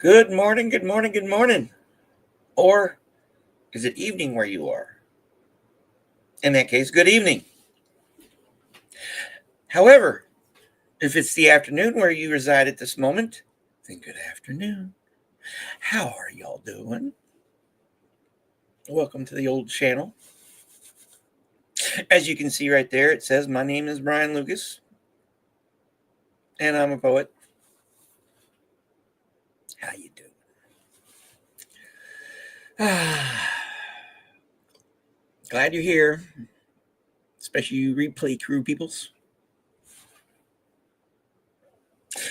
Good morning, good morning, good morning. Or is it evening where you are? In that case, good evening. However, if it's the afternoon where you reside at this moment, then good afternoon. How are y'all doing? Welcome to the old channel. As you can see right there, it says my name is Brian Lucas, and I'm a poet. How you doing? Glad you're here, especially you replay crew peoples.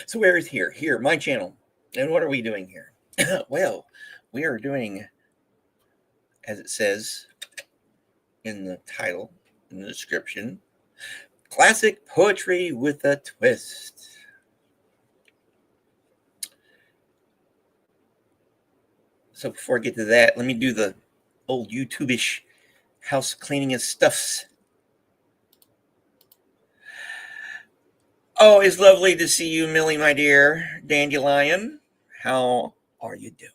So where is here? Here, my channel. And what are we doing here? Well, we are doing, as it says in the title, in the description, classic poetry with a twist. So before I get to that, let me do the old YouTube-ish house cleaning of stuffs. Oh, it's lovely to see you, Millie, my dear dandelion. How are you doing?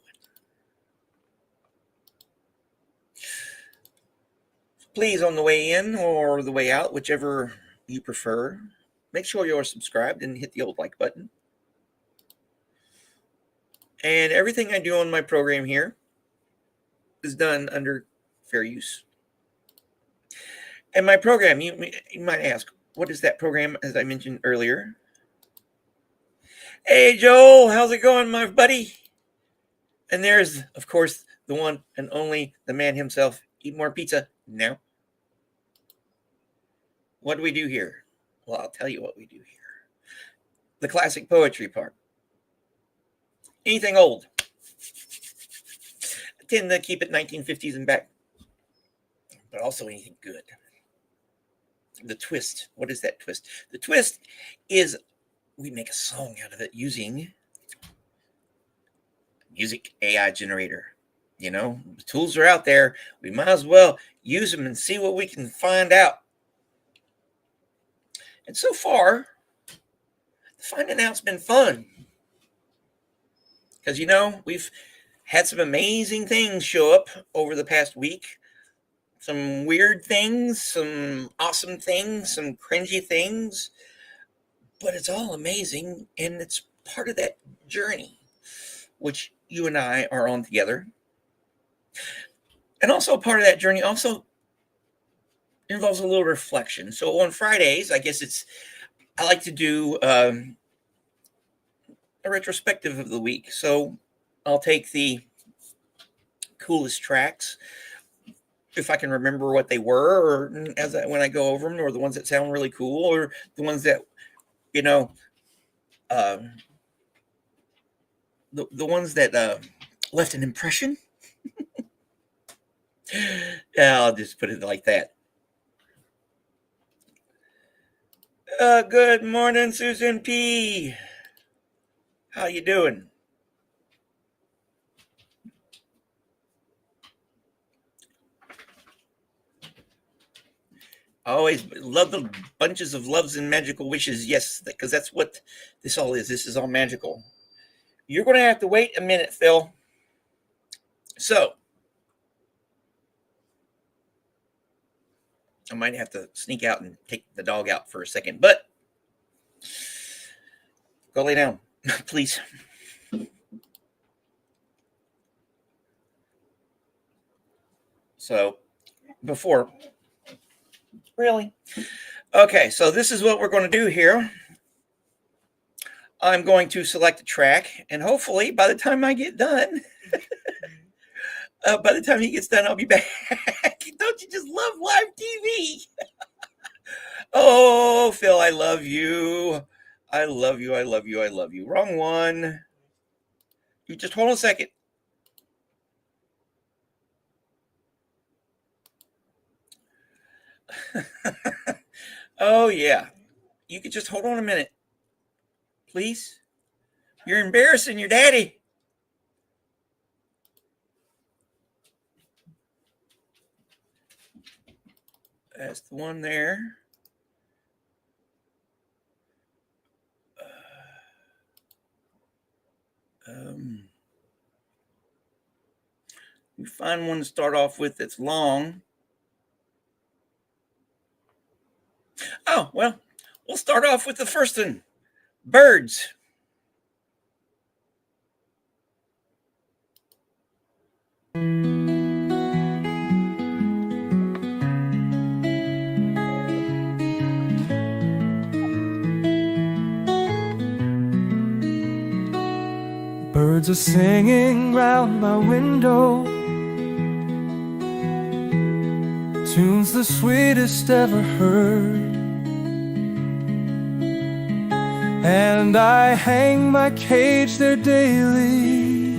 Please, on the way in or the way out, whichever you prefer, make sure you're subscribed and hit the old like button. And everything I do on my program here is done under fair use. And my program, you might ask, what is that program, as I mentioned earlier? Hey, Joel, how's it going, my buddy? And there's, of course, the one and only, the man himself. Eat more pizza now. What do we do here? Well, I'll tell you what we do here. The classic poetry part. Anything old. I tend to keep it 1950s and back. But also anything good. The twist. What is that twist? The twist is we make a song out of it using music AI generator. You know, the tools are out there. We might as well use them and see what we can find out. And so far, finding out's been fun. Because, you know, we've had some amazing things show up over the past week. Some weird things, some awesome things, some cringy things. But it's all amazing, and it's part of that journey, which you and I are on together. And also part of that journey also involves a little reflection. So on Fridays, I guess I like to do a retrospective of the week. So I'll take the coolest tracks, if I can remember what they were, or when I go over them, or the ones that sound really cool, or the ones that, you know, the ones that left an impression. Yeah, I'll just put it like that. Good morning, Susan P. How you doing? I always love the bunches of loves and magical wishes. Yes, because that's what this all is. This is all magical. You're going to have to wait a minute, Phil. So, I might have to sneak out and take the dog out for a second, but go lay down, please. So, before, really? Okay, so this is what we're going to do here. I'm going to select a track, and hopefully by the time I get done, by the time he gets done, I'll be back. Don't you just love live TV? Oh, Phil, I love you. I love you. I love you. I love you. Wrong one. You just hold on a second. Oh, yeah. You could just hold on a minute, please. You're embarrassing your daddy. That's the one there. We find one to start off with that's long. Oh, well, we'll start off with the first one. Birds. Birds are singing round my window, tunes the sweetest ever heard. And I hang my cage there daily,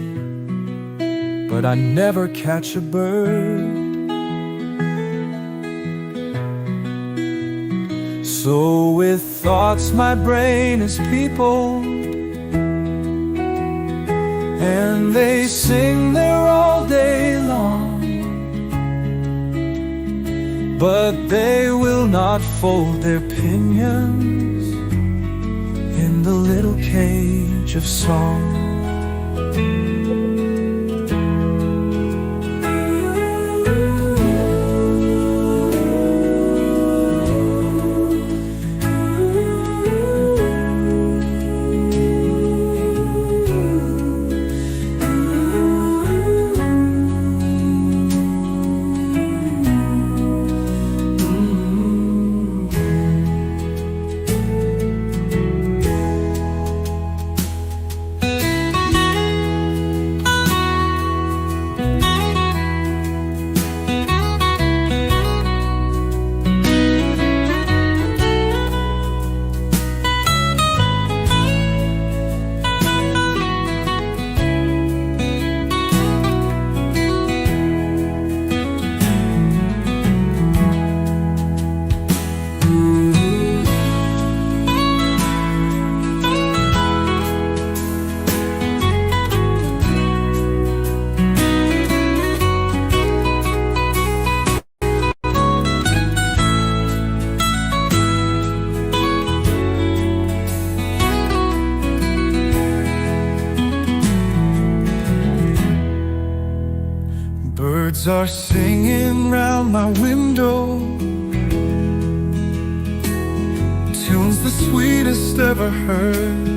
but I never catch a bird. So with thoughts my brain is peopled, and they sing there all day long, but they will not fold their pinions in the little cage of song. Birds are singing round my window, tunes the sweetest ever heard.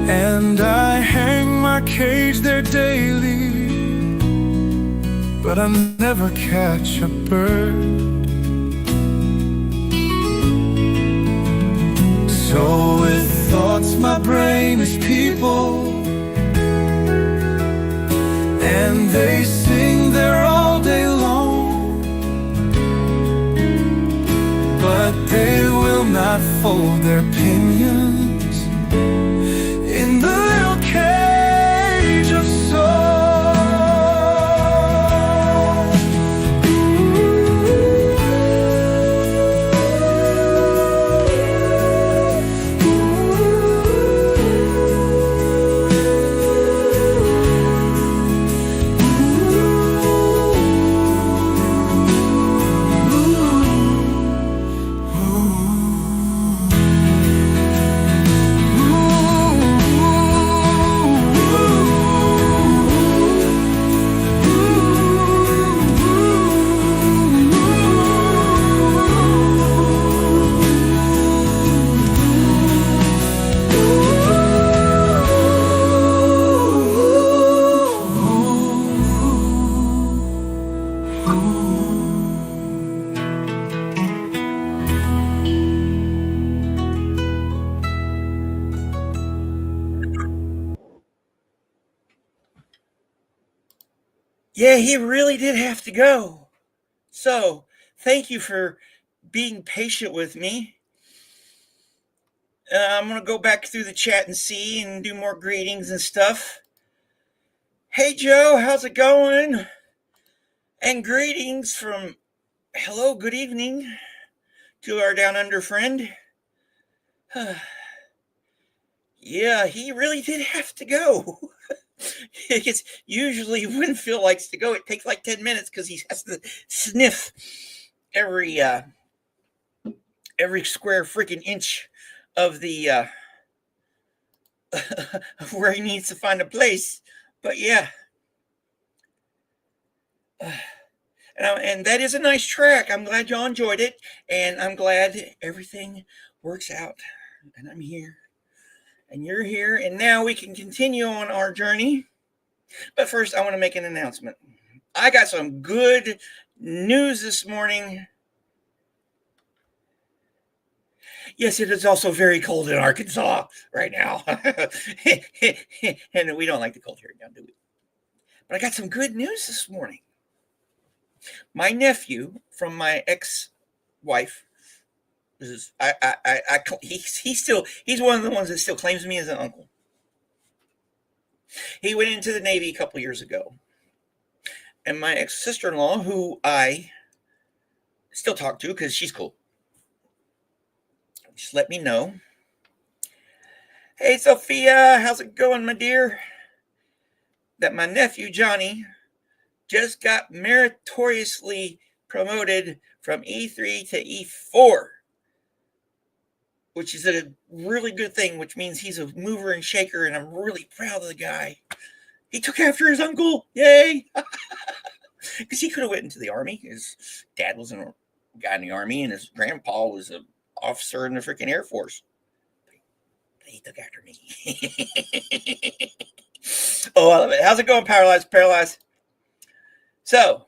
And I hang my cage there daily, but I never catch a bird. So with thoughts my brain is peopled, and they sing there all day long, but they will not fold their pinions in the little cage of song. Yeah, he really did have to go. So, thank you for being patient with me. I'm going to go back through the chat and see and do more greetings and stuff. Hey, Joe, how's it going? And greetings from hello, good evening to our down under friend. Yeah, he really did have to go. It's usually when Phil likes to go, it takes like 10 minutes because he has to sniff every square freaking inch of the where he needs to find a place. But yeah. And that is a nice track. I'm glad y'all enjoyed it. And I'm glad everything works out. And I'm here. And you're here. And now we can continue on our journey. But first, I want to make an announcement. I got some good news this morning. Yes, it is also very cold in Arkansas right now. And we don't like the cold here now, do we? But I got some good news this morning. My nephew from my ex-wife, he's one of the ones that still claims me as an uncle. He went into the Navy a couple years ago. And my ex-sister-in-law, who I still talk to because she's cool, just let me know. Hey, Sophia, how's it going, my dear? That my nephew, Johnny, just got meritoriously promoted from E3 to E4, which is a really good thing, which means he's a mover and shaker, and I'm really proud of the guy. He took after his uncle. Yay! Because he could have went into the Army. His dad was a guy in the Army, and his grandpa was an officer in the freaking Air Force. But he took after me. Oh, I love it. How's it going, Paralyzed? So,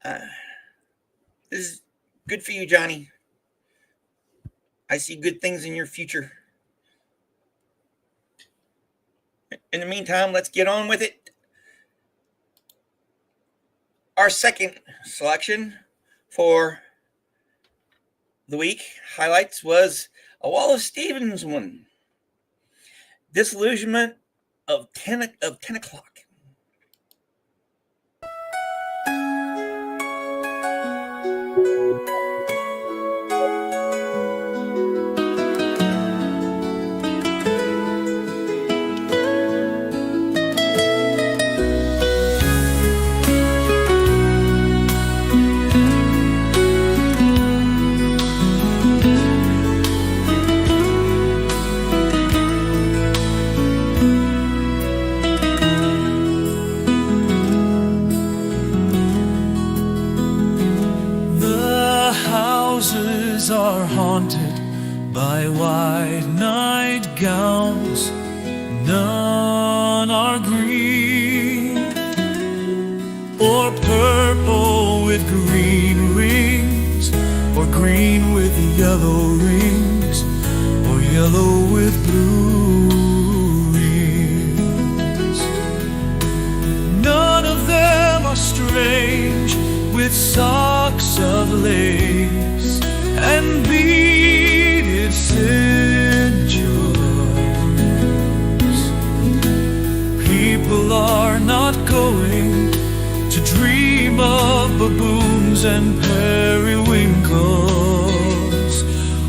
this is good for you, Johnny. I see good things in your future. In the meantime, let's get on with it. Our second selection for the week highlights was a Wallace Stevens one. Disillusionment of 10 o'clock. Are haunted by white nightgowns. None are green or purple with green rings, or green with yellow rings, or yellow with blue rings. None of them are strange with socks of lace and beaded cinchers. People are not going to dream of baboons and periwinkles.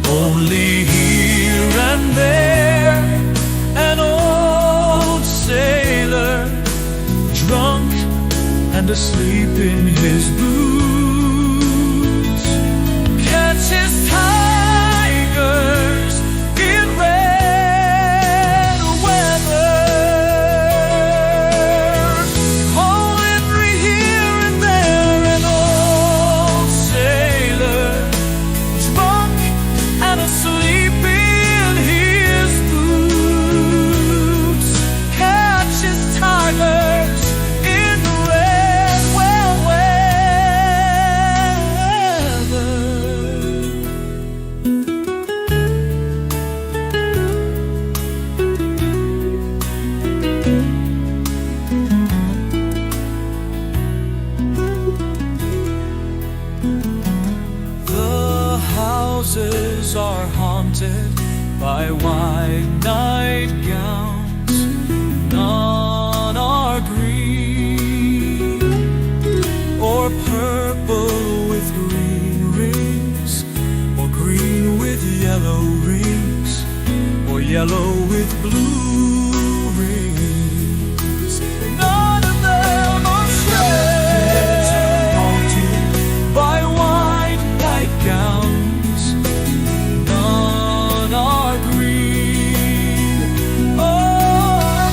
Only here and there an old sailor, drunk and asleep in his boots, his tigers in red weather. Oh, every here and there an old sailor, drunk and asleep in his boots, catches tigers in red weather. Are haunted by white nightgowns. None are green or purple with green rings, or green with yellow rings, or yellow with blue rings. None of them are haunted by white nightgowns. None are green or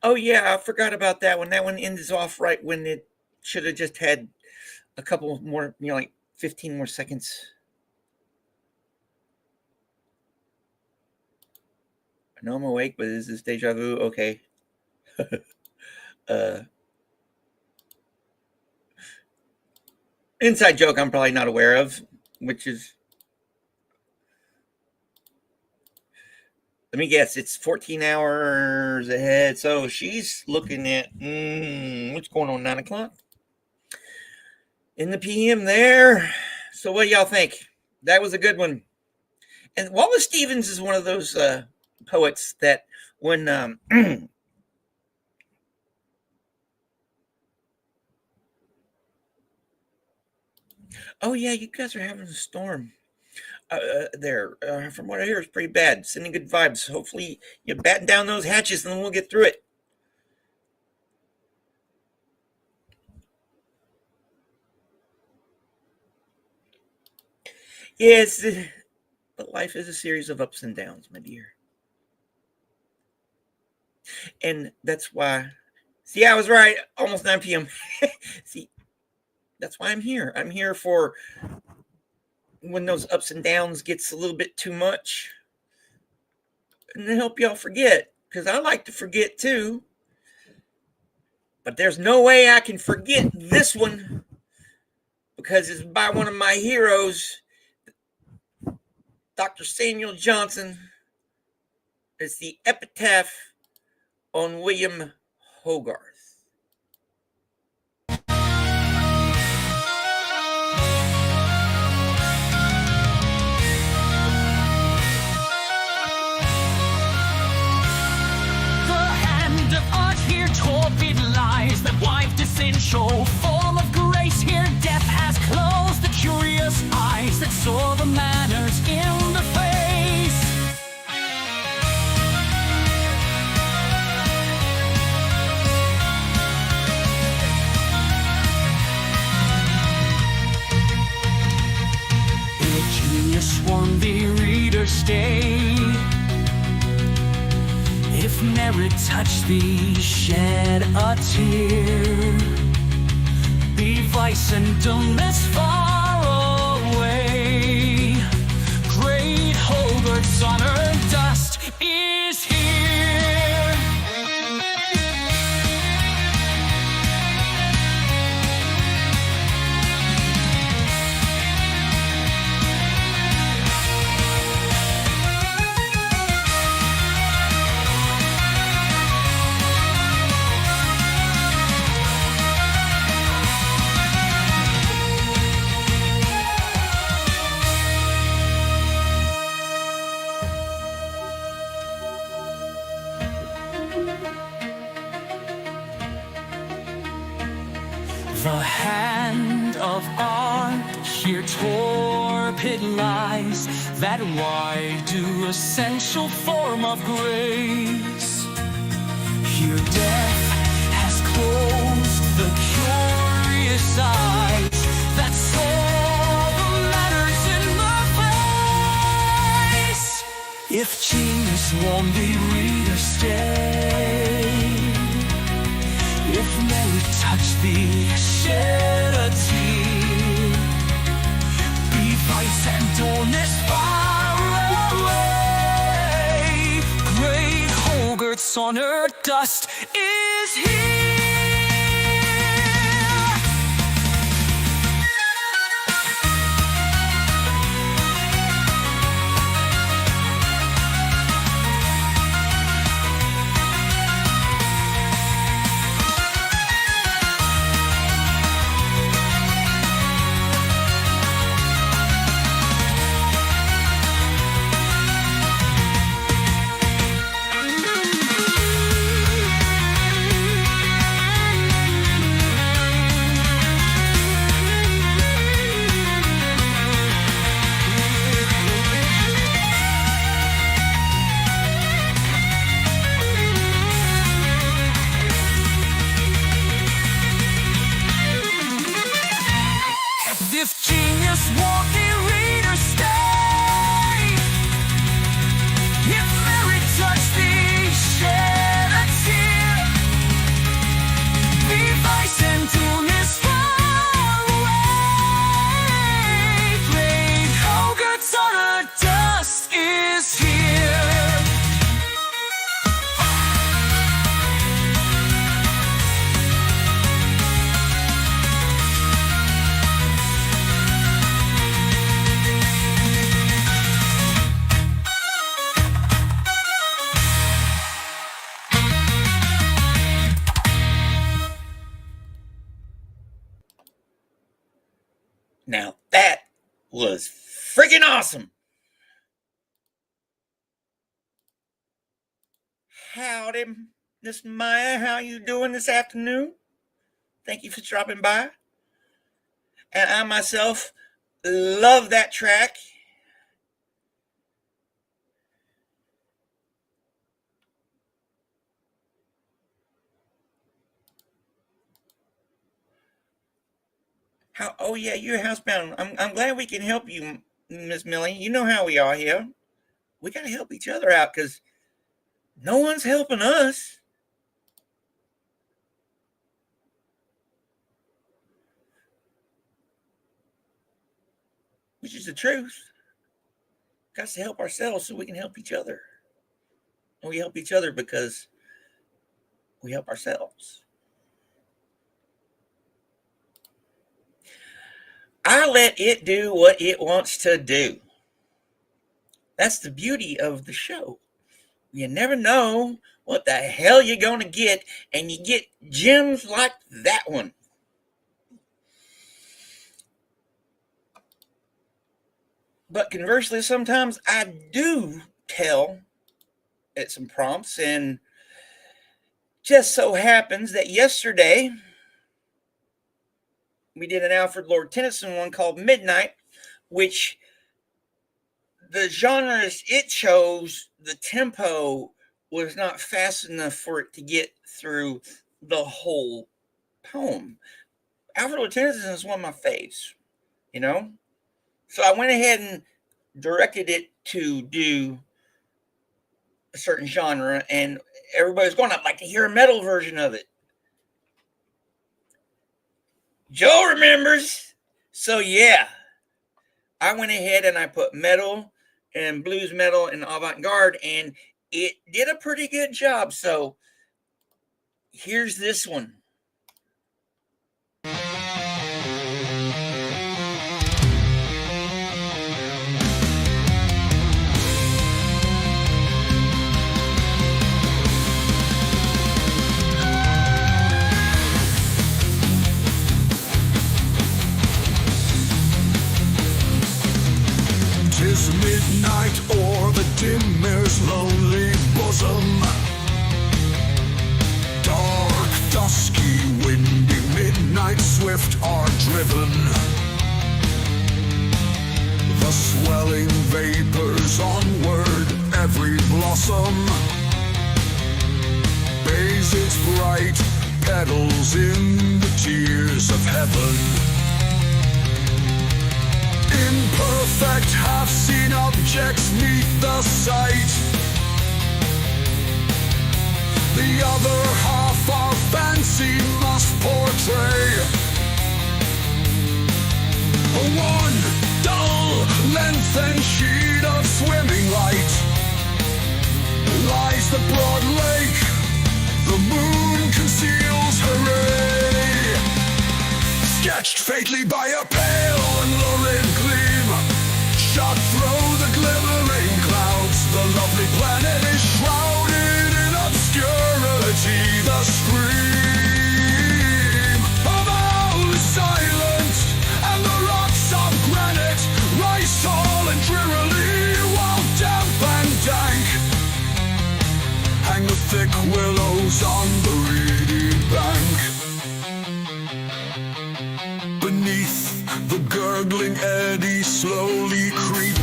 Oh yeah, I forgot about that one. That one ends off right when it should have just had a couple more, like 15 more seconds. I know I'm awake, but is this deja vu? Okay. Inside joke I'm probably not aware of, which is, let me guess, it's 14 hours ahead. So she's looking at, what's going on, 9 o'clock? In the PM there. So what do y'all think? That was a good one. And Wallace Stevens is one of those poets that when oh yeah, you guys are having a storm there. From what I hear, it's pretty bad. Sending good vibes. Hopefully, you batten down those hatches, and then we'll get through it. Yes, but life is a series of ups and downs, my dear. And that's why. See, I was right. Almost 9 p.m. See, that's why I'm here. I'm here for when those ups and downs gets a little bit too much, and to help y'all forget, because I like to forget too. But there's no way I can forget this one because it's by one of my heroes, Dr. Samuel Johnson. It's the epitaph on William Hogarth. That wived essential form of grace. Here death has closed the curious eyes that saw the manners in the face. If genius won the reader's stay, if merit touched thee, shed a tear. Be vice and dullness far away. Great Hogarth's honored dust is here. The hand of art here torpid lies, that wide due essential form of grace. Here death has closed the curious eyes that saw the matters in the face. If genius won the reader's stay, if memory touched thee, shed a tear. Be vice and dullness far away. Great Hogarth's honored dust is here. If genius won't the reader stay, if merit touch thee, shed a tear. Now that was freaking awesome. Howdy, Miss Maya. How you doing this afternoon? Thank you for dropping by. And I myself love that track. Oh yeah, you're housebound. I'm glad we can help you, Miss Millie. You know how we are here. We gotta help each other out because no one's helping us. Which is the truth. Got to help ourselves so we can help each other. And we help each other because we help ourselves. I let it do what it wants to do. That's the beauty of the show. You never know what the hell you're going to get, and you get gems like that one. But conversely, sometimes I do tell at some prompts, and just so happens that yesterday we did an Alfred Lord Tennyson one called Midnight, which the genres it chose, the tempo was not fast enough for it to get through the whole poem. Alfred Lord Tennyson is one of my faves, you know? So I went ahead and directed it to do a certain genre, and everybody's going, I'd like to hear a metal version of it. Joe remembers. So yeah, I went ahead and I put metal and blues metal and avant-garde, and it did a pretty good job. So here's this one. 'Tis midnight o'er the dimmer's lonely bosom. Dark, dusky, windy midnight swift are driven. The swelling vapors onward, every blossom bathes its bright petals in the tears of heaven. Imperfect, half-seen objects meet the sight. The other half our fancy must portray. One dull, lengthened sheet of swimming light lies the broad lake. The moon conceals her ray, sketched faintly by a pale and lurid gleam, shot through the glimmering clouds. The lovely planet is shrouded in obscurity. The scream of owl is silent, and the rocks of granite rise tall and drearily, while damp and dank hang the thick willows on the reedy bank. Beneath the gurgling eddy slowly creep,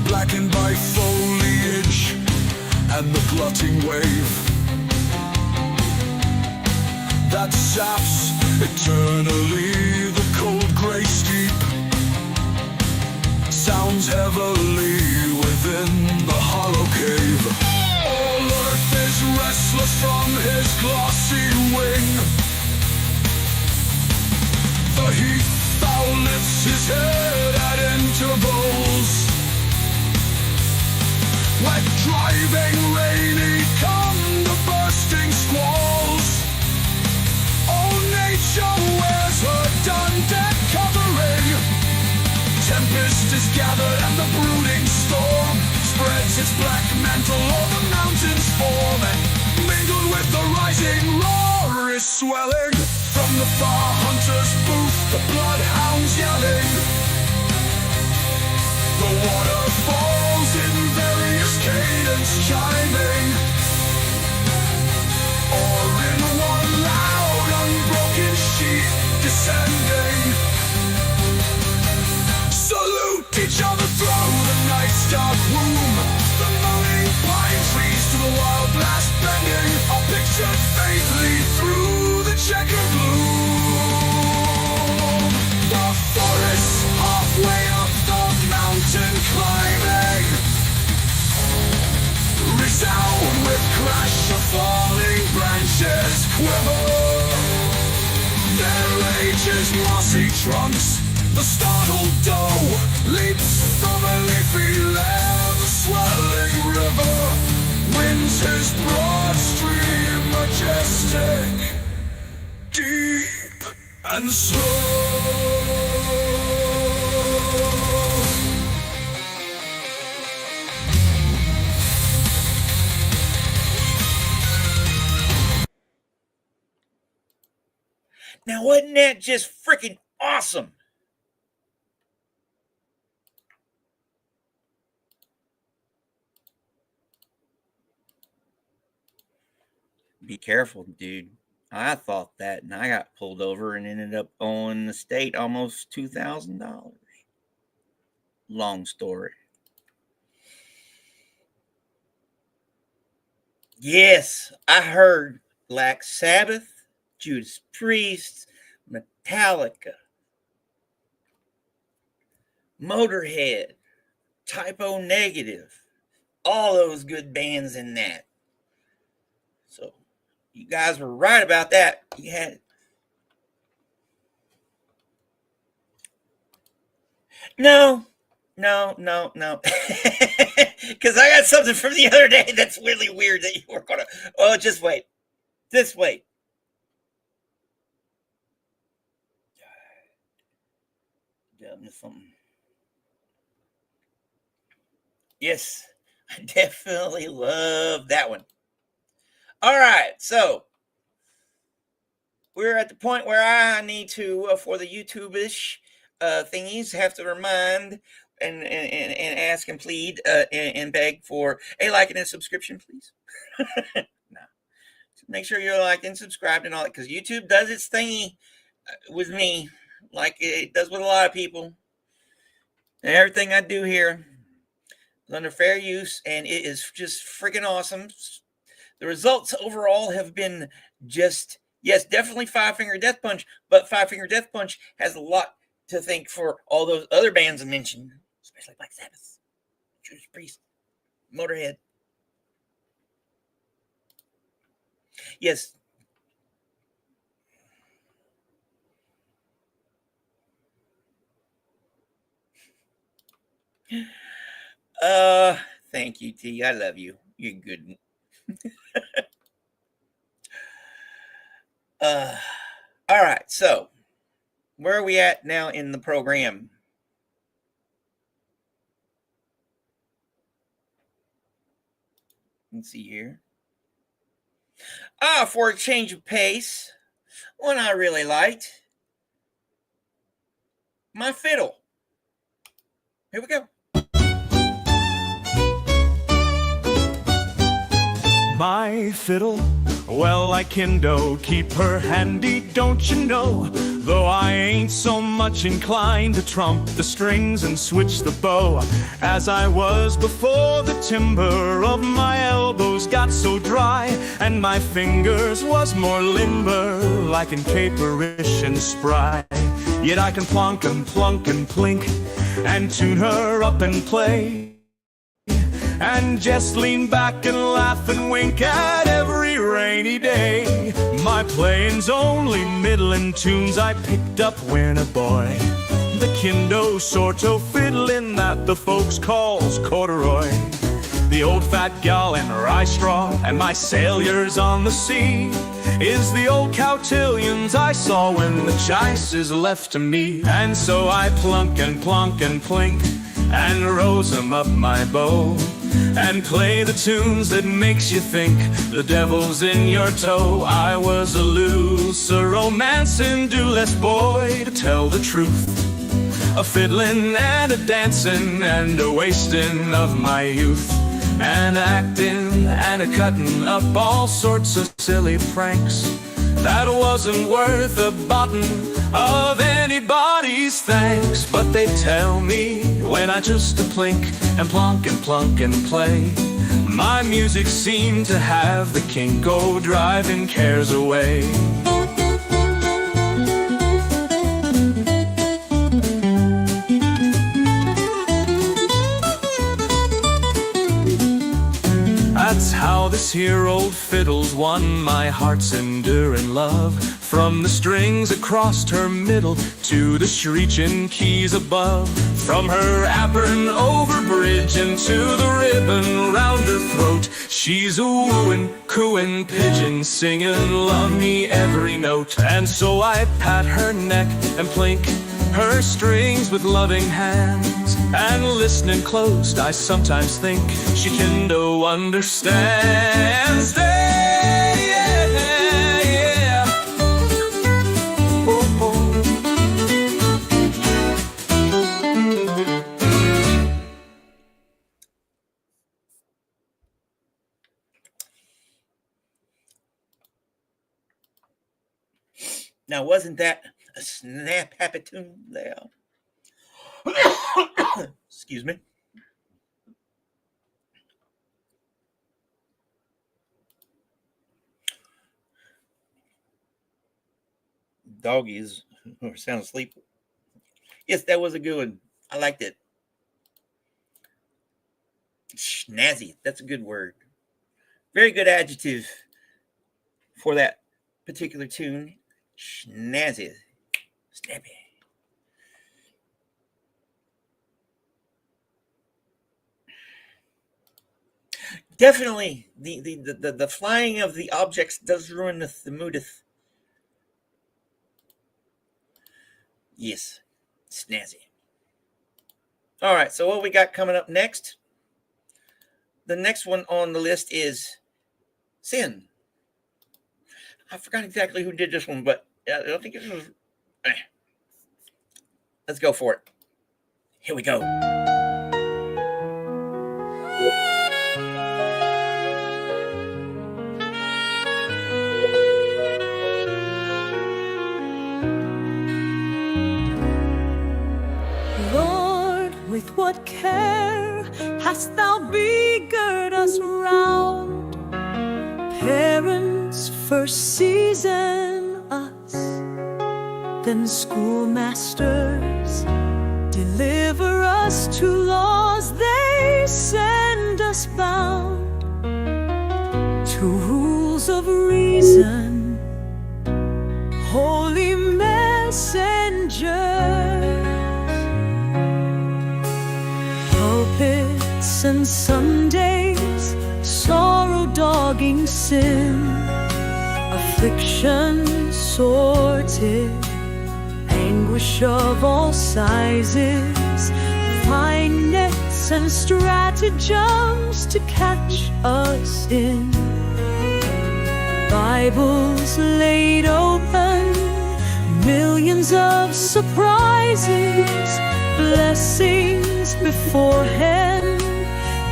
blackened by foliage and the glutting wave that saps eternally the cold grey steep. Sounds heavily within the hollow cave. All earth is restless from his glossy wing. The heath fowl lifts his head at intervals. Wet, driving, rainy come the bursting squalls. All nature wears her dun-dead covering. Tempest is gathered and the brooding storm spreads its black mantle over mountains form, and mingled with the rising roar is swelling from the far hunter's booth, the bloodhounds yelling. The waterfalls in various cadence chiming, or in one loud unbroken sheet descending. Salute each other through the night's dark womb, the moaning pine trees to the wild blast bending, are pictured faintly through the checkered gloom. The forest halfway up the mountain climbing resound with crash of falling branches quiver. Their ages mossy trunks, the startled doe leaps from a leafy lair. The swelling river winds his broad stream, majestic, deep and slow. Now, wasn't that just freaking awesome? Be careful, dude. I thought that, and I got pulled over and ended up owing the state almost $2,000. Long story. Yes, I heard Black Sabbath, Judas Priest, Metallica, Motorhead, Typo Negative, all those good bands in that. So you guys were right about that. You had no. Because I got something from the other day that's really weird that you were gonna. Oh, just wait. Just wait. Something. Yes, I definitely love that one. All right, so we're at the point where I need to, for the YouTube-ish thingies, have to remind and ask and plead and beg for a like and a subscription, please. No, make sure you're liked and subscribed and all that, because YouTube does its thingy with me, like it does with a lot of people. And everything I do here is under fair use, and it is just freaking awesome. The results overall have been just, yes, definitely Five Finger Death Punch, but Five Finger Death Punch has a lot to thank for all those other bands I mentioned, especially Black Sabbath, Judas Priest, Motorhead. Yes. Thank you, T. I love you. You're good. All right, so where are we at now in the program? Let's see here. For a change of pace, one I really liked, My Fiddle. Here we go. My fiddle, well, I can keep her handy, don't you know? Though I ain't so much inclined to trump the strings and switch the bow, as I was before the timber of my elbows got so dry, and my fingers was more limber, like in caperish and spry. Yet I can plonk and plunk and plink, and tune her up and play, and just lean back and laugh and wink at every rainy day. My playing's only middlin' tunes I picked up when a boy, the kendo sort-o fiddlin' that the folks calls corduroy. The old fat gal and rye straw and my sailors on the sea is the old cotillions I saw when the chice is left to me. And so I plunk and plonk and plink and rose 'em up my bow, and play the tunes that makes you think the devil's in your toe. I was a loser, oh romancing, do less boy to tell the truth. A fiddling and a dancing and a wasting of my youth, and acting and a cutting up all sorts of silly pranks that wasn't worth a button of anybody's thanks. But they tell me when I just plink and plunk and plunk and play, my music seemed to have the kink, go driving cares away. That's how this here old fiddle's won my heart's enduring love. From the strings across her middle to the screeching keys above, from her apron over bridge and to the ribbon round her throat, she's a wooing, cooing pigeon singing love me every note. And so I pat her neck and plink her strings with loving hands, and listening close I sometimes think she kinda understands. Yeah, yeah. Oh, oh. Now, wasn't that a snap happy tune there? Excuse me. Doggies or sound asleep. Yes, that was a good one. I liked it. Snazzy. That's a good word. Very good adjective for that particular tune. Snazzy. Snappy. Definitely, the flying of the objects does ruin the moodeth. Yes, snazzy. All right, so what we got coming up next? The next one on the list is Sin. I forgot exactly who did this one, but I don't think it was. Let's go for it. Here we go. Lord, with what care hast thou begirt us round? Parents first season us, then schoolmasters deliver us to laws they send us bound, to rules of reason, holy messengers, pulpits and Sundays, sorrow dogging sin, affliction sorted, anguish of all sizes, fine nets and stratagems to catch us in, Bibles laid open, millions of surprises, blessings beforehand,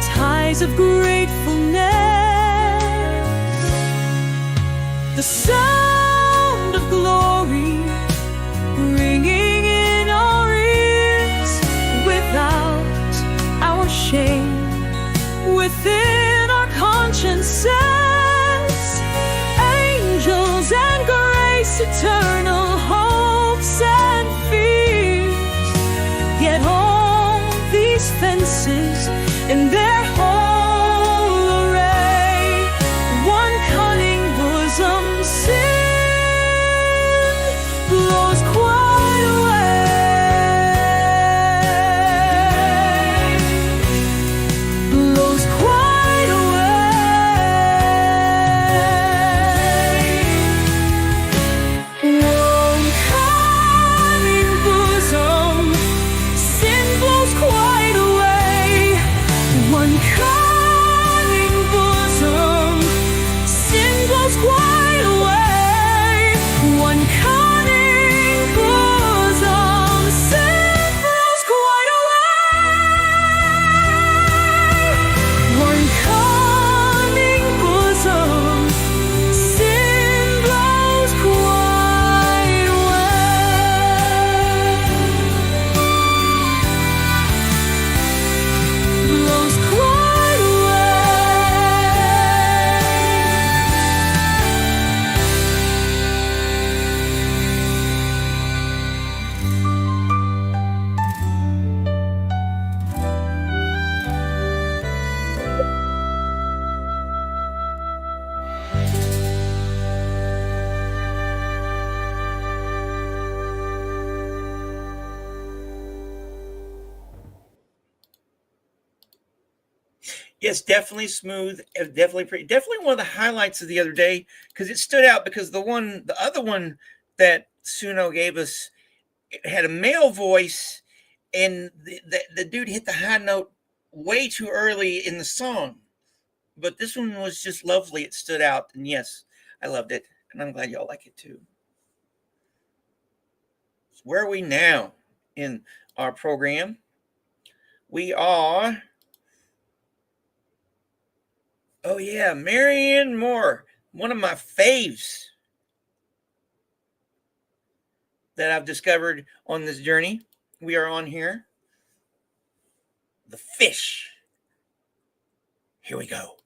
ties of gratefulness, the sound of glory ringing in our ears, without our shame, within our consciences, angels and grace, eternal hopes and fears, yet all these fences in their whole array, one cunning bosom sin blows quite away, blows quite away. Yes, definitely smooth. Definitely pretty. Definitely one of the highlights of the other day because it stood out because the other one that Suno gave us, it had a male voice, and the dude hit the high note way too early in the song. But this one was just lovely. It stood out, and yes, I loved it, and I'm glad y'all like it too. So where are we now in our program? We are. Oh yeah, Marianne Moore, one of my faves that I've discovered on this journey we are on here. The Fish. Here we go.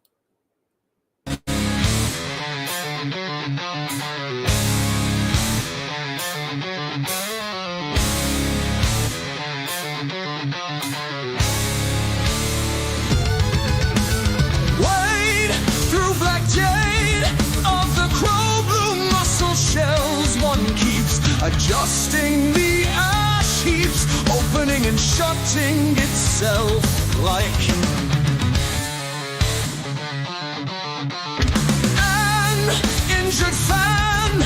Wade through black jade of the crow blue mussel shells. One keeps adjusting the ash heaps, opening and shutting itself like an injured fan.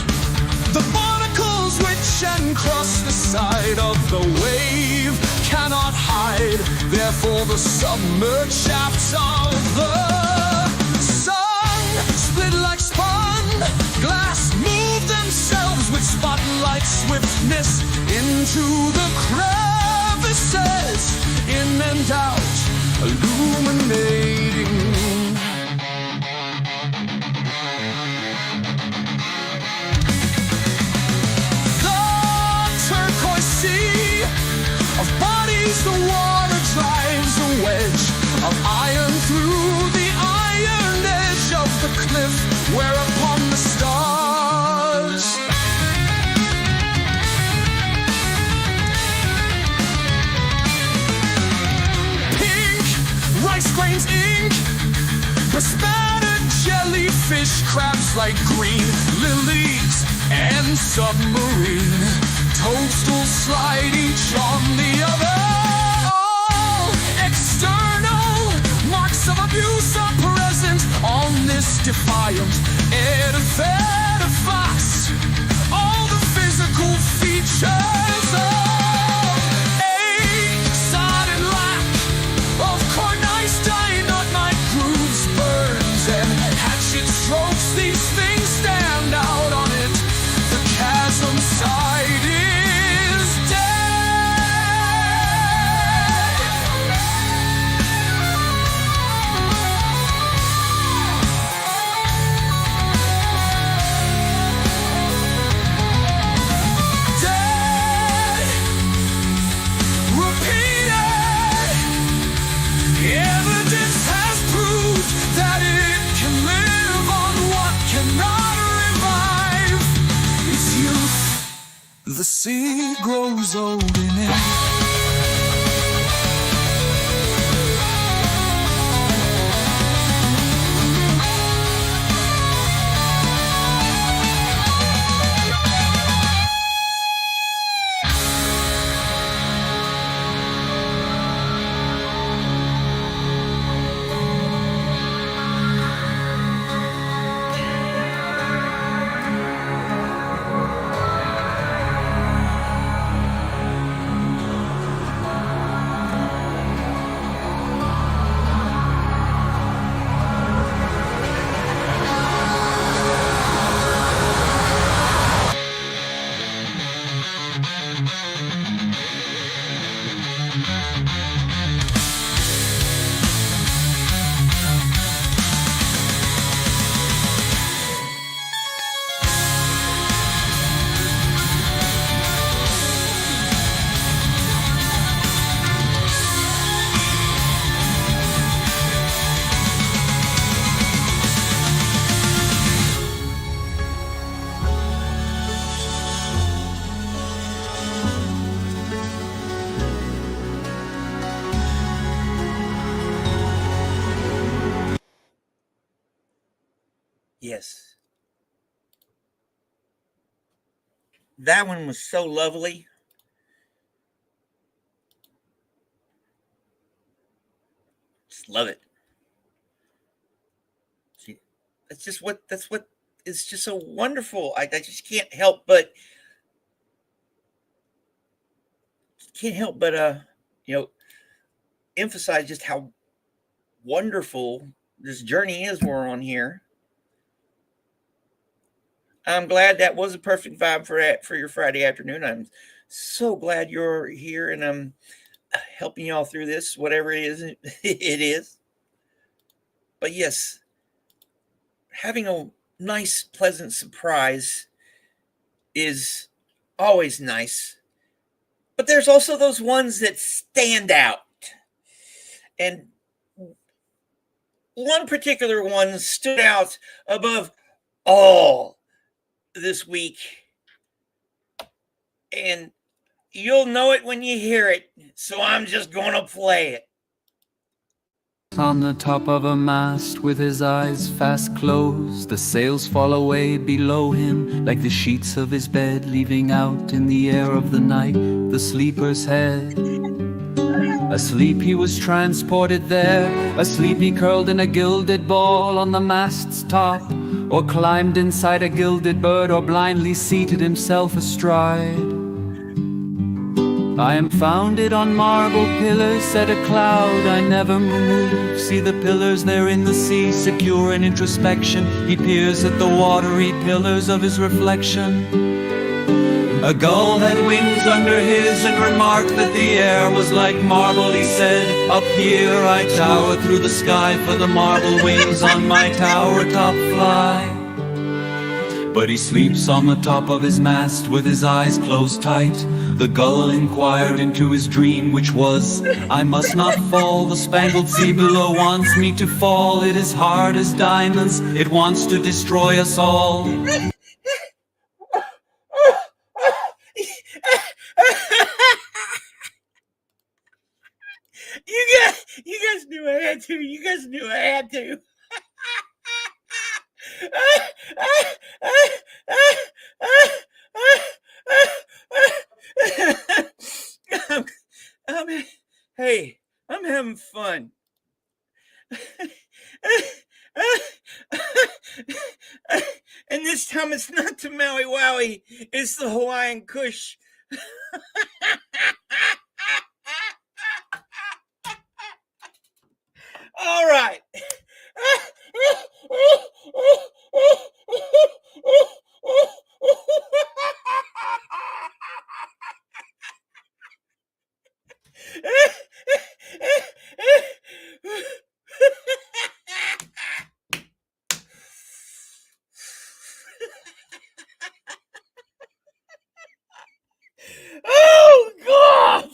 The barnacles which encrust the side of the wave cannot hide, therefore the submerged shafts of the sun split like spun glass, move themselves with spotlight swiftness into the crevices, in and out, illuminating. Of bodies, the water drives a wedge of iron through the iron edge of the cliff, whereupon the stars pink rice grains ink, bespattered jellyfish, crabs like green lilies, and submarine toadstools slide each on the other. All external marks of abuse are present on this defiant edifice. All the physical features of a sodden lack of cornice, dynamite grooves, burns, and hatchet strokes. These things stand out on it. The chasm side is dead. Dead. Repeated. Evidence has proved that it can live on what cannot revive its youth. The sea grows old in it. Yes. That one was so lovely. Just love it. that's what is just so wonderful. I just can't help but you know, emphasize just how wonderful this journey is we're on here. I'm glad that was a perfect vibe for your Friday afternoon. I'm so glad you're here, and I'm helping y'all through this, whatever it is it is. But yes, having a nice, pleasant surprise is always nice. But there's also those ones that stand out. And one particular one stood out above all this week. And you'll know it when you hear it. So I'm just going to play it. On the top of a mast with his eyes fast closed, the sails fall away below him like the sheets of his bed, leaving out in the air of the night the sleeper's head. Asleep he was transported there, asleep he curled in a gilded ball on the mast's top, or climbed inside a gilded bird, or blindly seated himself astride. I am founded on marble pillars, set a cloud I never move. See the pillars there in the sea, secure in introspection. He peers at the watery pillars of his reflection. A gull had wings under his and remarked that the air was like marble. He said, up here I tower through the sky, for the marble wings on my tower top fly. But he sleeps on the top of his mast with his eyes closed tight. The gull inquired into his dream, which was, I must not fall, the spangled sea below wants me to fall. It is hard as diamonds, it wants to destroy us all. You guys knew I had to. You guys knew I had to. Hey, I'm having fun. And this time it's not the Maui Wowie, it's the Hawaiian Kush. All right. Oh, God!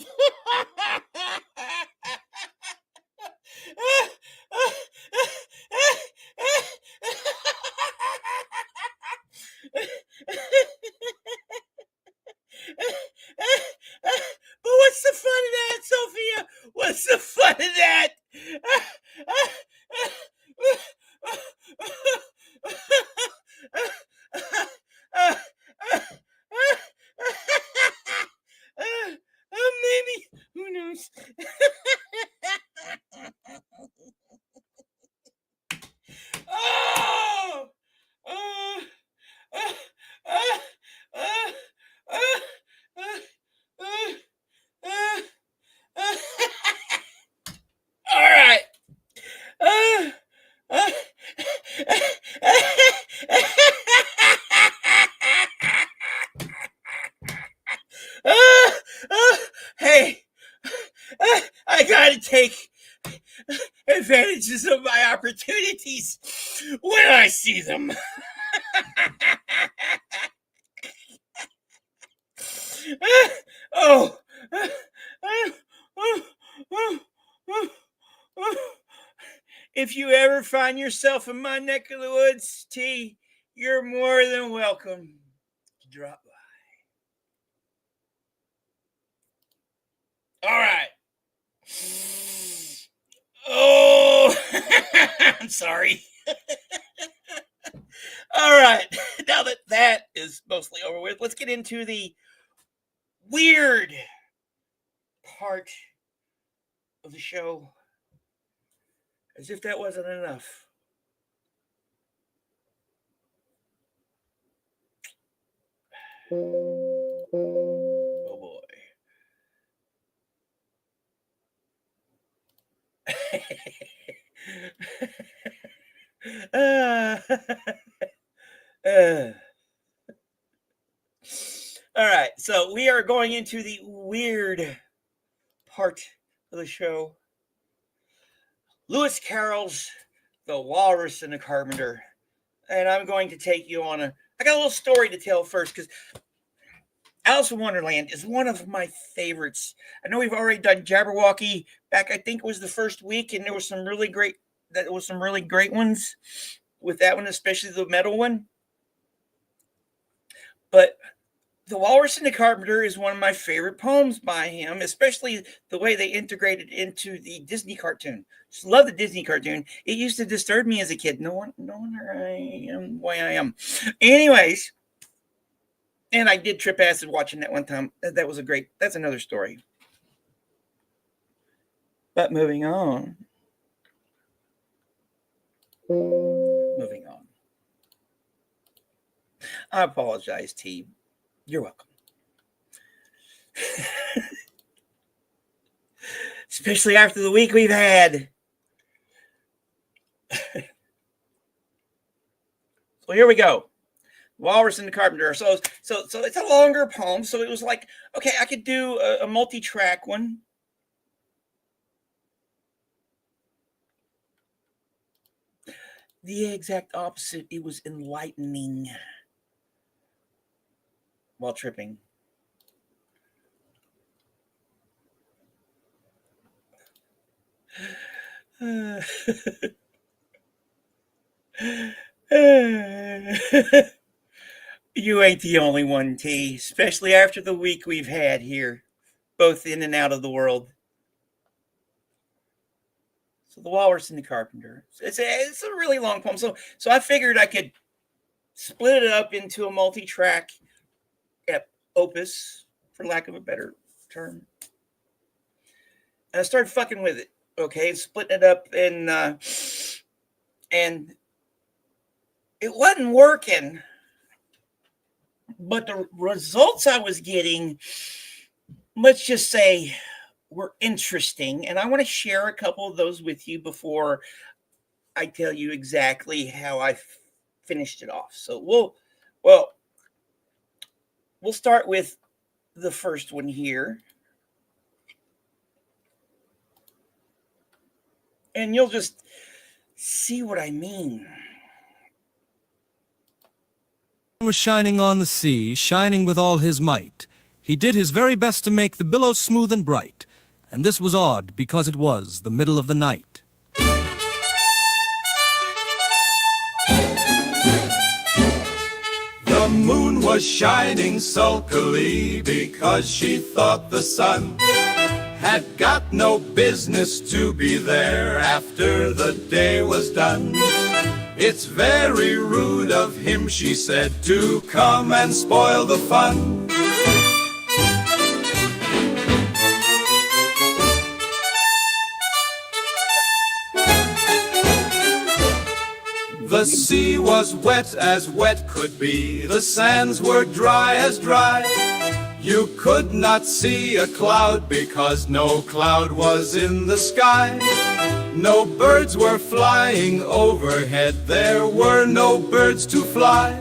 But what's the fun of that, Sophia? What's the fun of that? Maybe, who knows? Oh! All right. Hey, I gotta take advantages of my opportunities when I see them. Oh. If you ever find yourself in my neck of the woods, T, you're more than welcome to drop by. All right. Oh, I'm sorry. All right. Now that that is mostly over with, let's get into the weird part of the show. As if that wasn't enough. Oh boy. uh, uh. All right, so we are going into the weird part of the show. Lewis Carroll's The Walrus and the Carpenter. And I'm going to take you on I got a little story to tell first, because Alice in Wonderland is one of my favorites. I know we've already done Jabberwocky back, I think it was the first week, and there was some really great ones with that one, especially the metal one. But The Walrus and the Carpenter is one of my favorite poems by him, especially the way they integrated into the Disney cartoon. Just love the Disney cartoon. It used to disturb me as a kid. No wonder I am the way I am. Anyways, and I did trip acid watching that one time. That's another story. But moving on. I apologize, T. You're welcome. Especially after the week we've had. So here we go. Walrus and the Carpenter. So it's a longer poem. So it was like, okay, I could do a multi-track one. The exact opposite. It was enlightening while tripping. You ain't the only one, T, especially after the week we've had here, both in and out of the world. So The Walrus and the Carpenter. It's a really long poem. So I figured I could split it up into a multi-track opus, for lack of a better term. And I started fucking with it. Okay, splitting it up, and it wasn't working. But the results I was getting, let's just say, were interesting. And I want to share a couple of those with you before I tell you exactly how I finished it off. So we'll start with the first one here. And you'll just see what I mean. Was shining on the sea, shining with all his might. He did his very best to make the billows smooth and bright, and this was odd because it was the middle of the night. The moon was shining sulkily because she thought the sun had got no business to be there after the day was done. It's very rude of him, she said, to come and spoil the fun. The sea was wet as wet could be, the sands were dry as dry. You could not see a cloud because no cloud was in the sky. No birds were flying overhead, there were no birds to fly.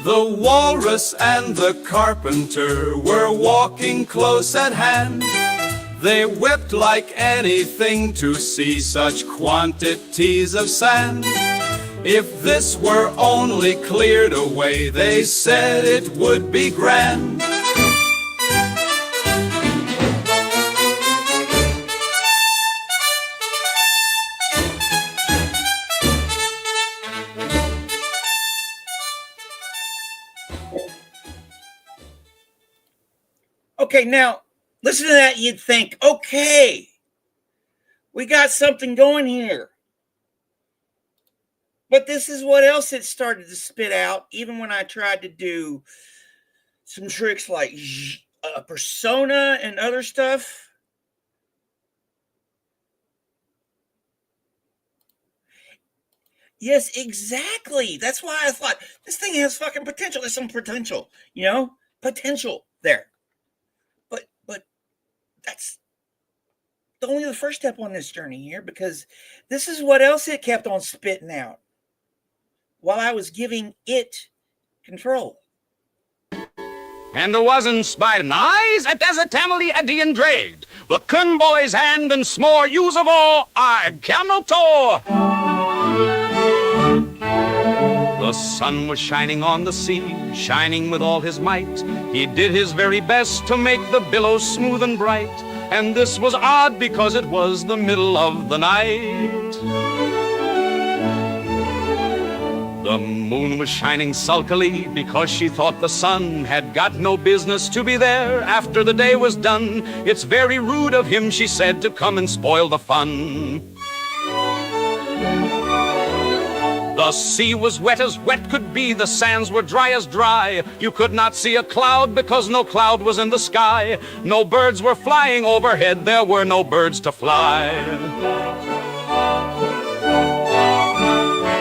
The walrus and the carpenter were walking close at hand. They wept like anything to see such quantities of sand. If this were only cleared away, they said it would be grand. Okay, now, listen to that, you'd think, okay, we got something going here. But this is what else it started to spit out, even when I tried to do some tricks like persona and other stuff. Yes, exactly. That's why I thought this thing has fucking potential. There's some potential, you know, potential there. But that's only the first step on this journey here, because this is what else it kept on spitting out while I was giving it control. And there wasn't by nice at desert family at the dragged. The Kun boys hand and smore use of all I cannot tour. The sun was shining on the sea, shining with all his might. He did his very best to make the billows smooth and bright. And this was odd because it was the middle of the night. The moon was shining sulkily because she thought the sun had got no business to be there after the day was done. It's very rude of him, she said, to come and spoil the fun. The sea was wet as wet could be, the sands were dry as dry. You could not see a cloud because no cloud was in the sky. No birds were flying overhead, there were no birds to fly.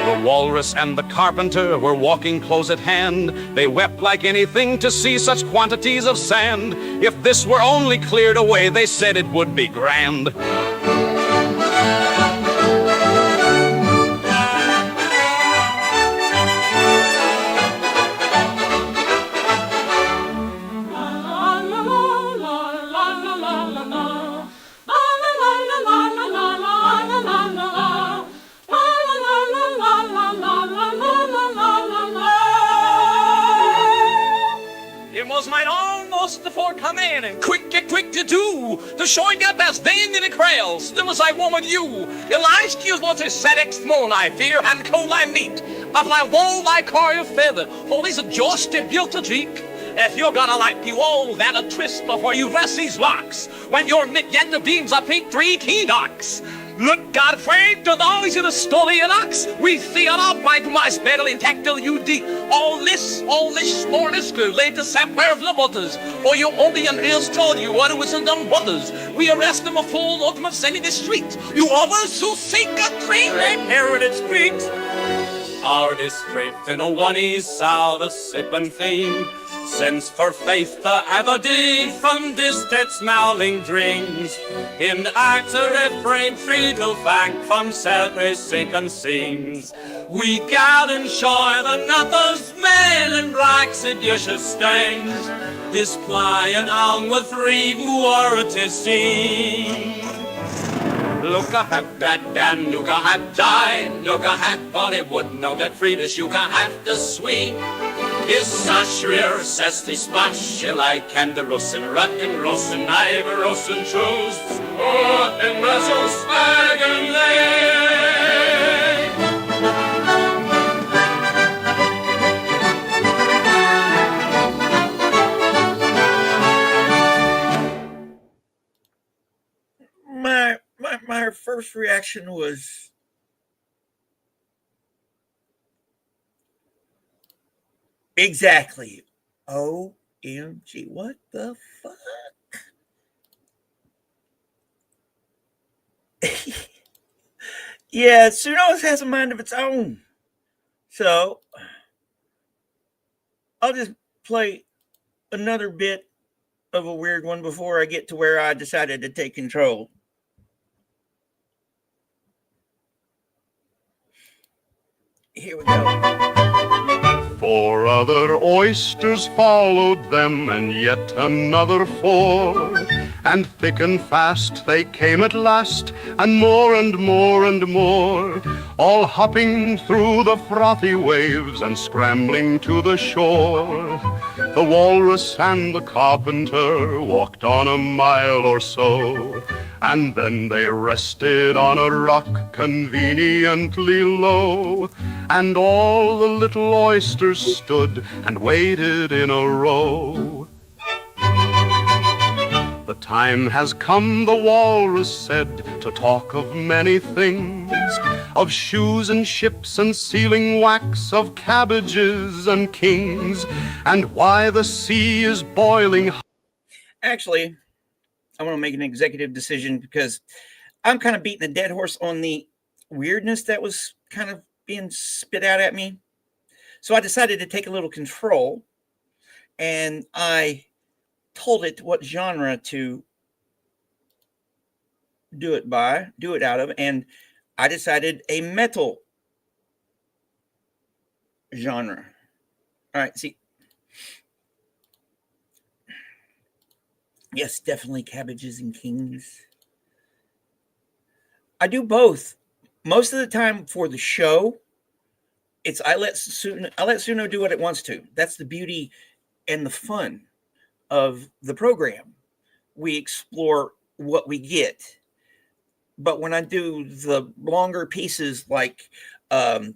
The Walrus and the Carpenter were walking close at hand. They wept like anything to see such quantities of sand. If this were only cleared away, they said it would be grand. Before come in and quick to do to show you best thing in the krails, still as I want you. You'll ask you what is said exmon I fear and cold I meet, but I won't like car your feather, always a just a built a cheek. If you're gonna like you all that a twist before you rest these locks, when your mid yet the beams I pink 3 key knocks. Look, God afraid to those in the story and ox. We see it all by to my spedal intact till you deep. All this, more this crew, laid the sapphire of the waters. For you only and ears told you what it was and done wonders. We arrest them a full ultimate sending the street. You others who seek a train heritage street. Our district in a one east south a sipping theme. Since for faith the Aberdeen from district's mouthing dreams. In acts a refrain free to thank from self-forsaken scenes. We gal and shoy the nutters men and black seditious stains. Displaying on with reed war to see. Look a hat that Dan, look a hat die, look a hat Bollywood, know that Friedrich, you can have the sweet. Is such rear says the splash, like and the Russen, Rutten, Russen, Iver, Russen, Choose, oh, and Russell, Spag and My first reaction was exactly, OMG, what the fuck? Yeah, Sunos has a mind of its own. So I'll just play another bit of a weird one before I get to where I decided to take control. Here we go. 4 other oysters followed them, and yet another 4. And thick and fast they came at last, and more and more and more, all hopping through the frothy waves and scrambling to the shore. The Walrus and the Carpenter walked on a mile or so, and then they rested on a rock conveniently low, and all the little oysters stood and waited in a row. The time has come, the Walrus said, to talk of many things, of shoes and ships and sealing wax, of cabbages and kings, and why the sea is boiling. Actually, I want to make an executive decision because I'm kind of beating a dead horse on the weirdness that was kind of being spit out at me. So I decided to take a little control, and I told it what genre to do it out of, and I decided a metal genre. All right, see. Yes, definitely cabbages and kings. I do both. Most of the time for the show, I let Suno do what it wants to. That's the beauty and the fun of the program. We explore what we get. But when I do the longer pieces like the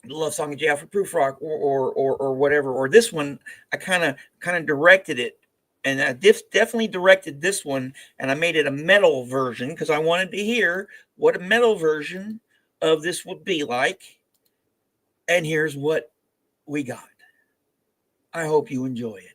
Love Song of J. Alfred Prufrock or whatever, or this one, I kind of directed it. And I definitely directed this one, and I made it a metal version because I wanted to hear what a metal version of this would be like. And here's what we got. I hope you enjoy it.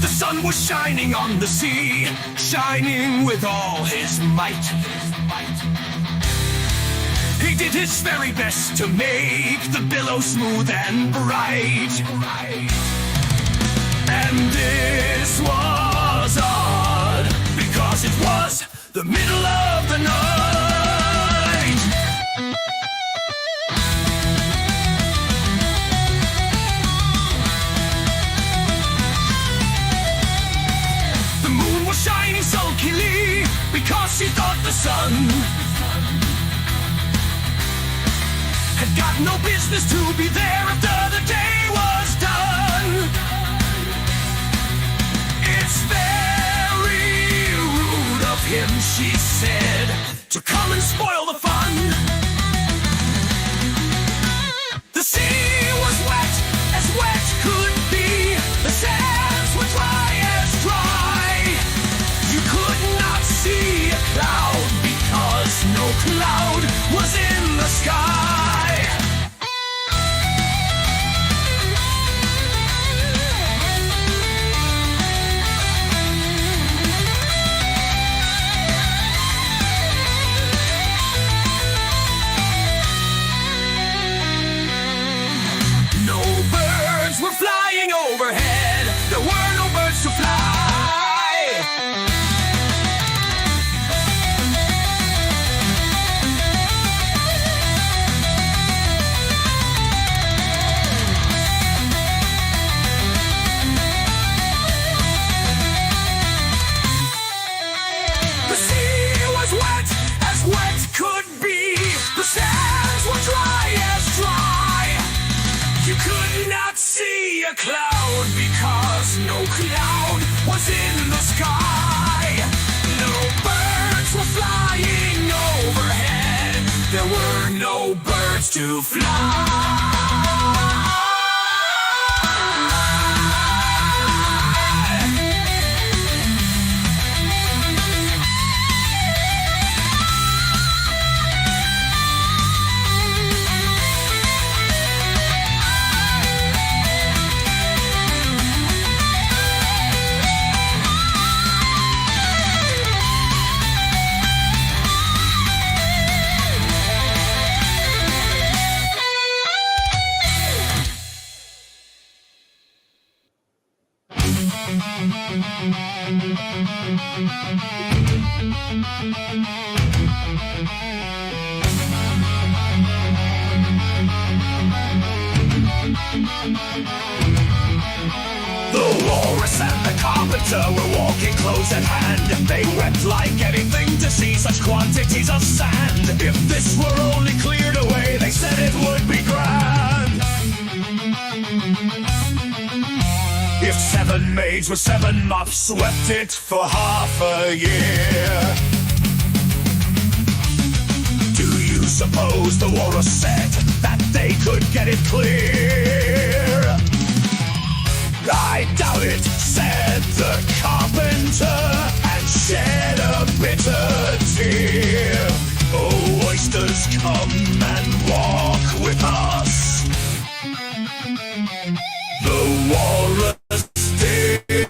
The sun was shining on the sea, shining with all his might. He did his very best to make the billow smooth and bright. And this was odd, because it was the middle of the night. Shining sulkily because she thought the sun had got no business to be there after the day was done. It's very rude of him, she said, to come and spoil the fun. The sea was wet could be. The sands were dry as dry. You could not see a cloud because no cloud was in the sky. No birds were flying overhead. There were no birds to fly. Cloud because no cloud was in the sky. No birds were flying overhead. There were no birds to fly. The Walrus and the Carpenter were walking close at hand. They wept like anything to see such quantities of sand. If this were only cleared away, they said it would be grand. If 7 maids with 7 mops swept it for half a year. suppose the walrus said that they could get it clear? I doubt it, said the carpenter, and shed a bitter tear. Oh, oysters, come and walk with us. The walrus did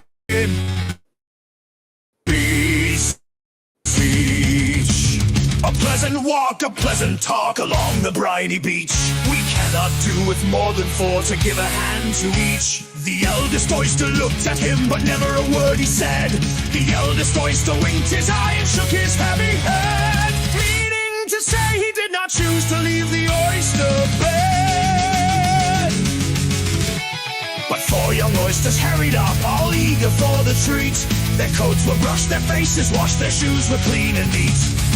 speech. A pleasant walk, a pleasant talk along the briny beach. We cannot do with more than four to give a hand to each. The eldest oyster looked at him, but never a word he said. The eldest oyster winked his eye and shook his heavy head, meaning to say he did not choose to leave the oyster bed. But four young oysters hurried up, all eager for the treat. Their coats were brushed, their faces washed, their shoes were clean and neat.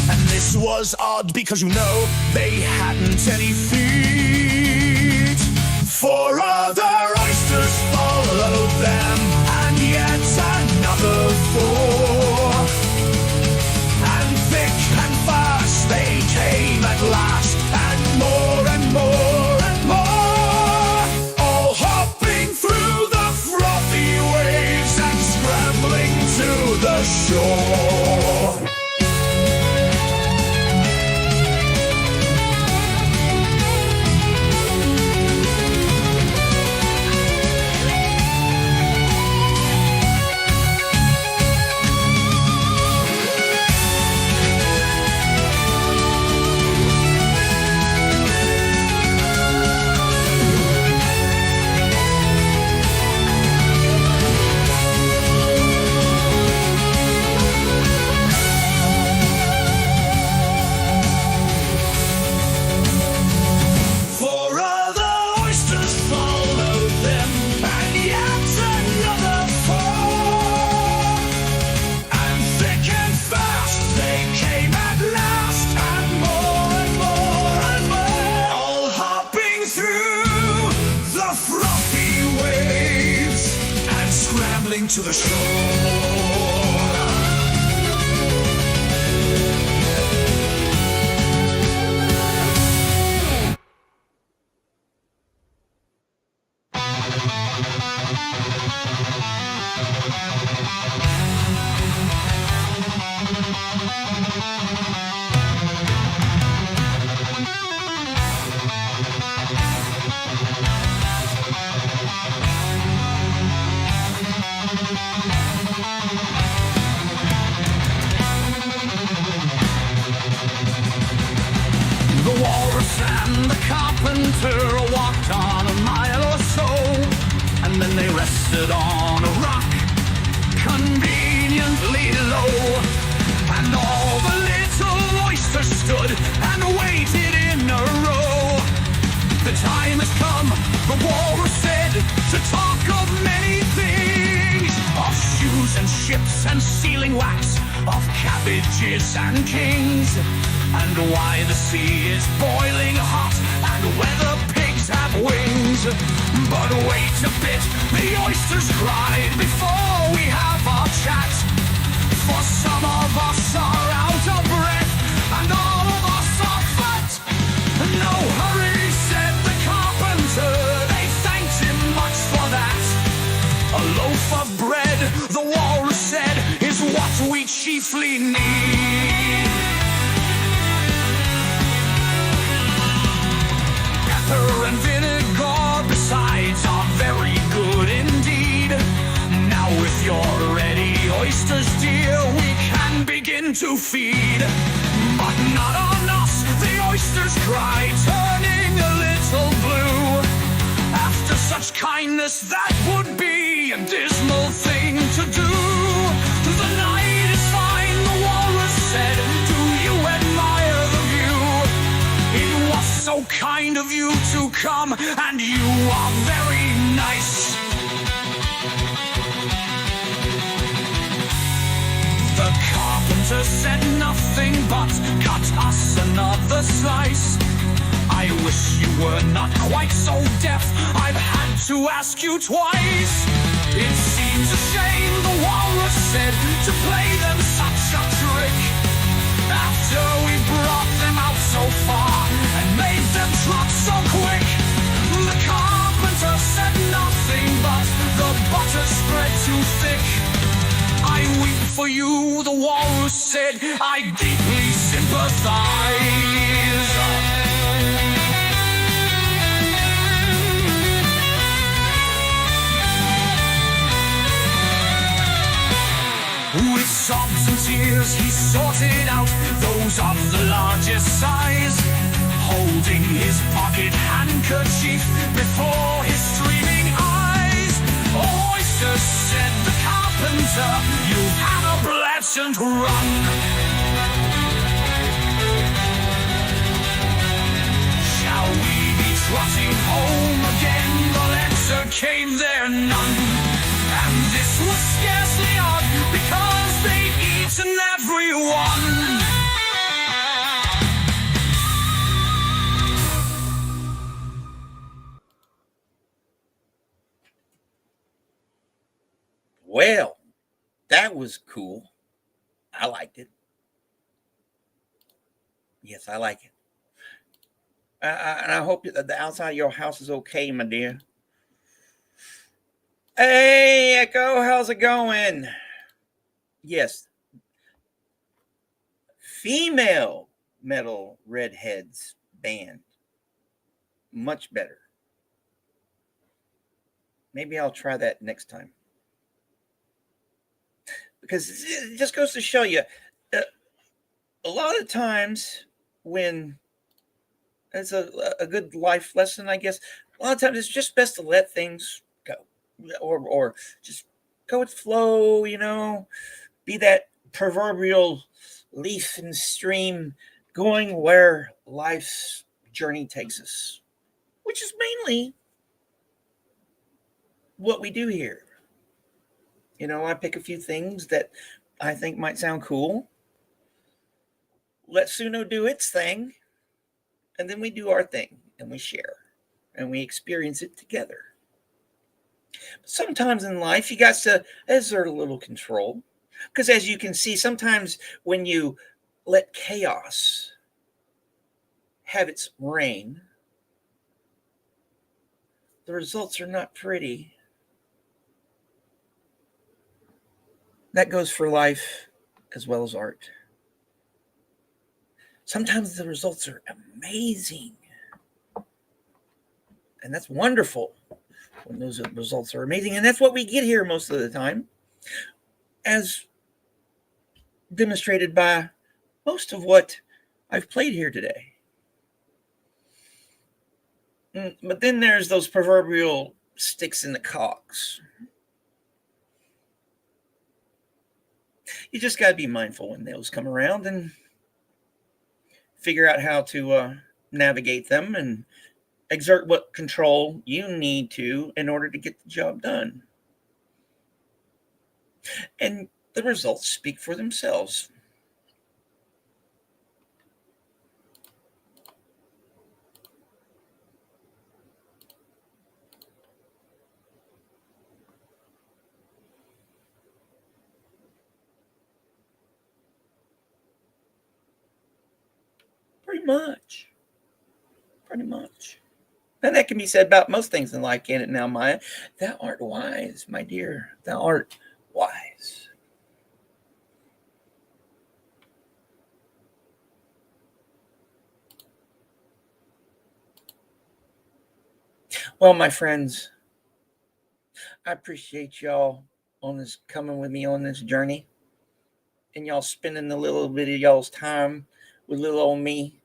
And this was odd because, you know, they hadn't any feet. Four other oysters followed them, and yet another four. And thick and fast they came at last, and more and more and more, all hopping through the frothy waves and scrambling to the shore. To the shore. The walrus and the carpenter walked on a mile or so, and then they rested on a rock, conveniently low. And all the little oysters stood and waited in a row. The time has come, the walrus said, to talk of many things, of shoes and ships and sealing wax, of cabbages and kings, and why the sea is boiling hot, and whether pigs have wings. But wait a bit, the oysters cried, before we have our chat. For some of us are out of breath, and all of us are fat. No hurry, said the carpenter, they thanked him much for that. A loaf of bread, the walrus said, is what we chiefly need. Pepper and vinegar besides are very good indeed. Now if you're ready, oysters dear, we can begin to feed. But not on us, the oysters cried, turning a little blue. After such kindness, that would be a dismal thing to do. The night is fine, the walrus said, do you admire the view? It was so kind of you to come, and you are very nice. The carpenter said nothing but cut us another slice. I wish you were not quite so deaf, I've had to ask you twice. It seems a shame, the walrus said, to play them such a trick. After we brought them out so far, for you, the walrus said, I deeply sympathize. With sobs and tears he sorted out those of the largest size, holding his pocket handkerchief before his streaming eyes. Oysters, said the carpenter, you've had a pleasant run. Shall we be trotting home again? The answer came there none. And this was scarcely odd, because they'd eaten everyone. Well, that was cool. I liked it. Yes, I like it. And I hope that the outside of your house is okay, my dear. Hey, Echo, how's it going? Yes. Female metal redheads band. Much better. Maybe I'll try that next time. Because it just goes to show you, a lot of times when it's a good life lesson, I guess, a lot of times it's just best to let things go. Or just go with the flow, be that proverbial leaf in the stream going where life's journey takes us, which is mainly what we do here. I pick a few things that I think might sound cool. Let Suno do its thing, and then we do our thing, and we share, and we experience it together. Sometimes in life, you got to exert a little control. Because as you can see, sometimes when you let chaos have its reign, the results are not pretty. That goes for life as well as art. Sometimes the results are amazing. And that's wonderful when those results are amazing. And that's what we get here most of the time, as demonstrated by most of what I've played here today. But then there's those proverbial sticks in the cogs. You just got to be mindful when those come around and figure out how to navigate them and exert what control you need to in order to get the job done. And the results speak for themselves. Pretty much. And that can be said about most things in life, can it now, Maya? Thou art wise, my dear. Thou art wise. Well, my friends, I appreciate y'all coming with me on this journey, and y'all spending a little bit of y'all's time with little old me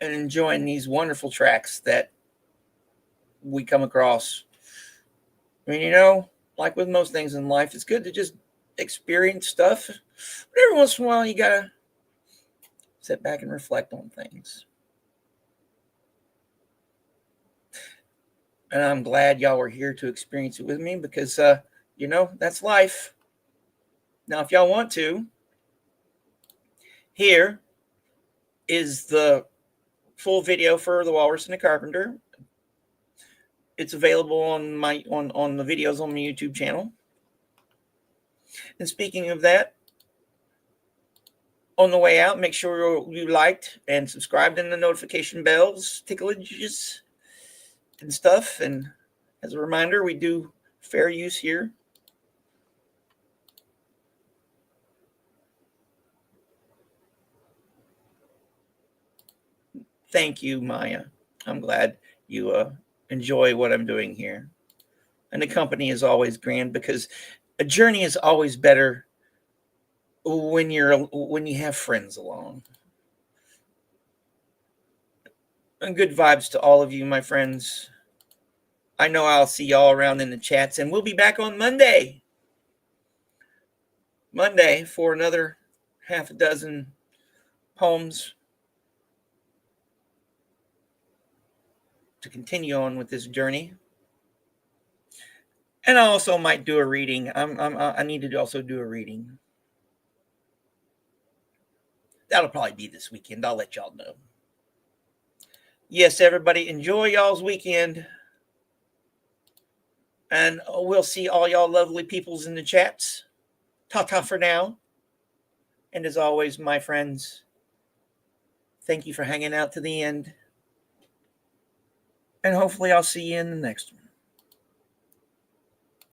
and enjoying these wonderful tracks that we come across. I mean, like with most things in life, it's good to just experience stuff, but every once in a while you gotta sit back and reflect on things. And I'm glad y'all were here to experience it with me, because that's life. Now, if y'all want to, here is the full video for the Walrus and the Carpenter. It's available on the videos on my YouTube channel. And speaking of that, on the way out, make sure you liked and subscribed, and the notification bells, ticklages, and stuff. And as a reminder, we do fair use here. Thank you, Maya. I'm glad you enjoy what I'm doing here. And the company is always grand because a journey is always better when you have friends along. And good vibes to all of you, my friends. I know I'll see y'all around in the chats, and we'll be back on Monday. Monday for another half a dozen poems to continue on with this journey. And I also might do a reading. I need to also do a reading. That'll probably be this weekend. I'll let y'all know. Yes, everybody, enjoy y'all's weekend. And we'll see all y'all lovely peoples in the chats. Ta-ta for now. And as always, my friends, thank you for hanging out to the end. And hopefully I'll see you in the next one.